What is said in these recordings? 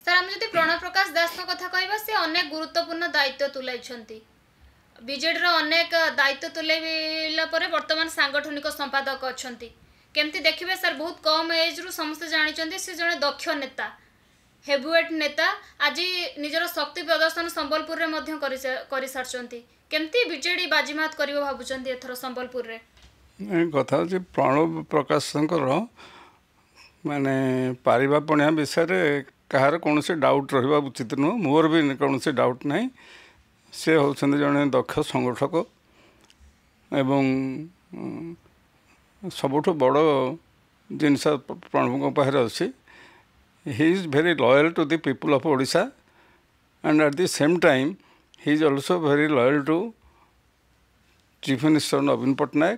Sir आम जदि प्रणव प्रकाश दास कथा कहबा से अनेक गुरुत्वपूर्ण दायित्व तुलाई बीजेडी अनेक दायित्व तुलाइला पर वर्तमान सांगठनिक संपादक अच्छा केमती देखिए सर बहुत कम एज रु समस्ते जानते से जड़े दक्ष नेता हेवीवेट नेता आज निजर शक्ति प्रदर्शन संबलपुर में कर सारी केमती बीजेडी बाजीमात कर भावुं एथर संबलपुर रे कथा हूँ प्रणव प्रकाश माने पारिबापणिया विषय कहार कौन डाउट रहा उचित नुह मोर भी कौन डाउट ना से होती जड़े दक्ष संगठक एवं सबुठ बड़ जिनस प्रणव पाखे अच्छी he is very loyal to the people of Odisha and at the same time he is also very loyal to Chief Minister Navin Patnaik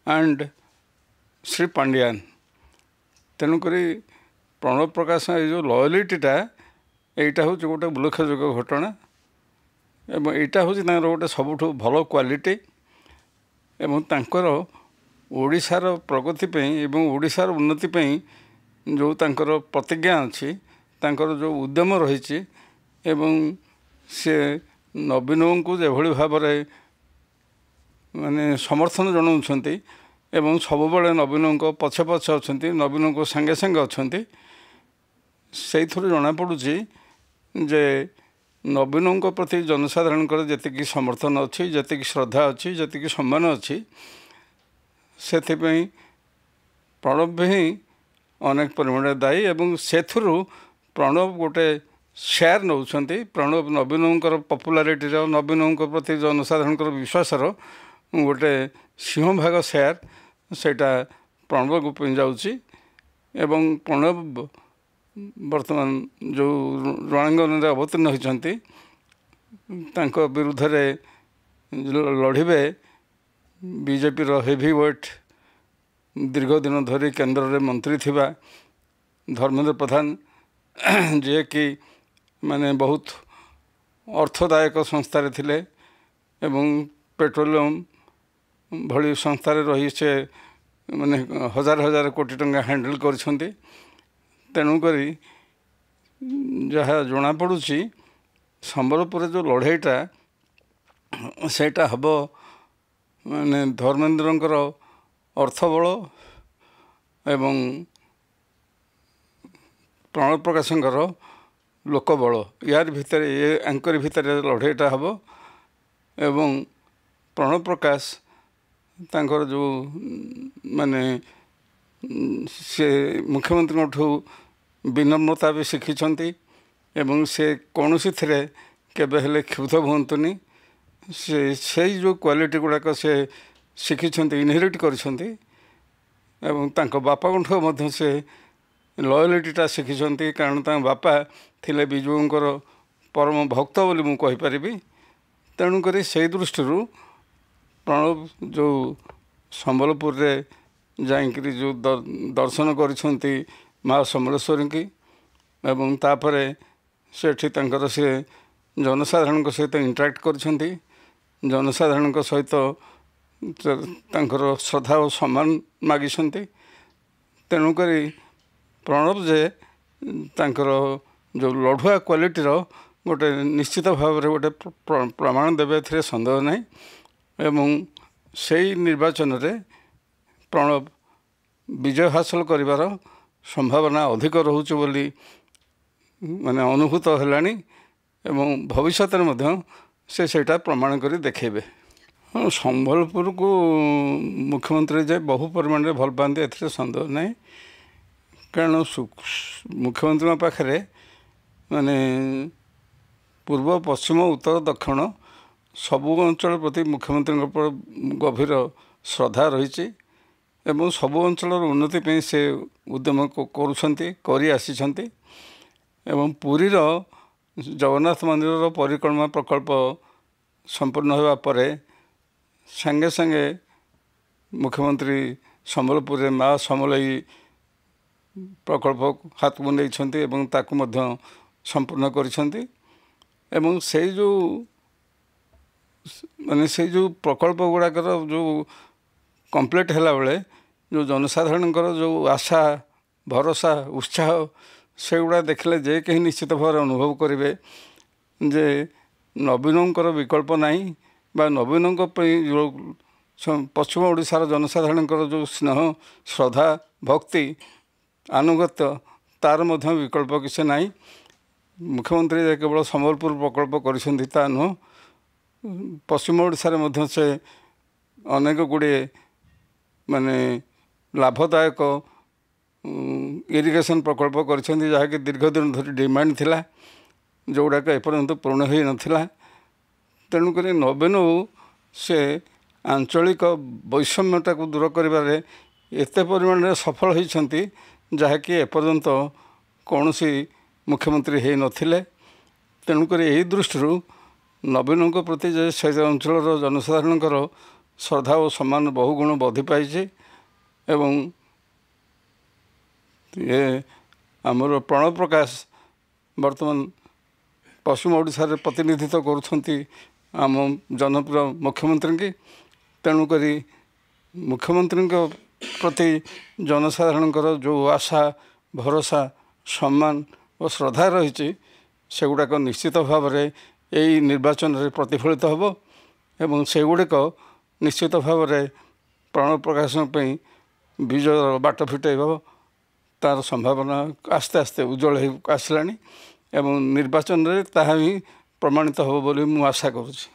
and Sri Pandian तेणुक Pranav प्रकाश जो लॉयलिटीटा यहाँ हूँ गोटे उल्लेखযোग्य घटना एवं यहाँ हूँ गोटे सबुठ भल क्वालिटी एवं तांकर ओडिशार प्रगति एवं ओडिशार उन्नति जो तांकर प्रतिज्ञा अच्छी तांकर जो उद्यम रही एवं से नवीन को जेभली भाव माने समर्थन जनाऊँच एवं सब बड़े नवीन पछे पछे अच्छा नवीन को सांगे सांगे अच्छा से जना पड़ुची जे नवीन प्रति जनसाधारण जी समर्थन अच्छी जी श्रद्धा अच्छी जी सम्मान अच्छी से प्रणव भी अनेक परिमाण दायी एवं से प्रणव गोटे शेयर नौ प्रणव नवीन पपुलारिटी नवीन प्रति जनसाधारण विश्वासर गोटे सिंह भाग शेयर सेटा प्रणव को जाऊँगी एवं प्रणव वर्तमान जो रणांगन अवतीर्ण होती विरुद्ध लड़े बीजेपी हेवीवेट दीर्घ दिन धरी केंद्र में मंत्री थिबा धर्मेंद्र प्रधान जे कि माने बहुत अर्थदायक संस्था थिले एवं पेट्रोलियम भली संस्था रही से माने हजार हजार कोटी टंका हैंडल करछंती तेणुक जहाँ जना पड़ुची संबलपुर जो लड़ाईटा सेटा हम माने धर्मेंद्रंकर अर्थबल एवं प्रणव प्रकाशंकर लोकबल यार भितर ये आंकर भितर लड़ाईटा हम एवं प्रणव प्रकाश तांकर जो माने से मुख्यमंत्री ठू विनम्रता भी शिखिंट एवं से कौन थे केबे हेले क्षुब्ध हुंतुनी से जो क्वालिटी गुड़ाक से शिखिंट इनहेरिट करछंती एवं तांको बापा ठू से लॉयलिटीटा शिखिंट कारण तांको बापा थिले विजुंकर परम भक्त बोली मु कहि परिबी तेणुक से दृष्टि प्रणव जो संबलपुर रे जाइकरी जो दर्शन करिसेंती माँ समलेश्वरी की एवं तापरे सेठी तांकर से जनसाधारण सहित इंटराक्ट करिसेंती जनसाधारण सहित तांकर श्रद्धा और सम्मान मागिसेंती तेणुक प्रणव जे तांकर जो लड़ुआ क्वालिटीर गोटे निश्चित भाव में गोटे प्रमाण देवे थे सन्देह नहीं एवं से निर्वाचन रे प्रणव विजय हासिल करिवार संभावना अधिक रोचे बोली माने अनुभूत हेलानी एवं भविष्य में से सेटा प्रमाण करी देखेबे। संबलपुर को मुख्यमंत्री जे बहु परिमाण में भल पाते ए सन्देह नहीं कारण मुख्यमंत्री पाखे माने पूर्व पश्चिम उत्तर दक्षिण सबु अंचल प्रति मुख्यमंत्री गभीर श्रद्धा रही एवं सबु अंचल उन्नति पे से उद्यम करी आसी एवं पुरीर जगन्नाथ मंदिर परिक्रमा प्रकल्प संपूर्ण होगा परे संगे संगे मुख्यमंत्री संबलपुर माँ समलई प्रकल्प हाथ को नहीं संपूर्ण करिसेंती एवं से जो माने से जो प्रकल्प गुड़ाकर जो कंप्लीट हैला बेले जो जनसाधारण जो आशा भरोसा उत्साह सेगुड़ा देखले जे कहीं निश्चित भाव अनुभव करेंगे जे नवीनंकर विकल्प नहीं बा नवीनों जो पश्चिम ओडिशार जनसाधारण जो स्नेह श्रद्धा भक्ति आनुगत्य तार मध्य विकल्प किसी ना मुख्यमंत्री केवल संबलपुर प्रकल्प कर नुह पश्चिम ओडिशार मध्य से अनेक गुड़े माने लाभदायक इरिगेशन प्रकल्प कर जहाँकि दीर्घ दिन धरी डिमांड थिला जोड़ाक एपर्यंत पूर्ण हो नाला तेणुक नवीन से आंचलिक वैषम्यता को दूर करिबारे एते परिमाण में सफल होती जहाँकि एपर्यंत कौन सी मुख्यमंत्री हो नथिले तेणुक यही दृष्टि नवीनों प्रति से अंचल जनसाधारण श्रद्धा और सम्मान बहुगुण बढ़ी पाई एवं ये आमर प्रणव प्रकाश वर्तमान पश्चिम ओडिशा रे प्रतिनिधित्व करुछंती आम जनप्रिय मुख्यमंत्री की तेणुक मुख्यमंत्री प्रति जनसाधारण जो आशा भरोसा सम्मान और श्रद्धा रही सेगुड़ाक निश्चित भाव में यही निर्वाचन में प्रतिफलित होब एवं सेगुड़िक निश्चित भाव में प्रणव प्रकाश विजय बाट फिटेब तार संभावना आस्ते आस्ते उज्जवल हो आसलानी एवं निर्वाचन में ताहा ही प्रमाणित हो बोली मु आशा करुछि।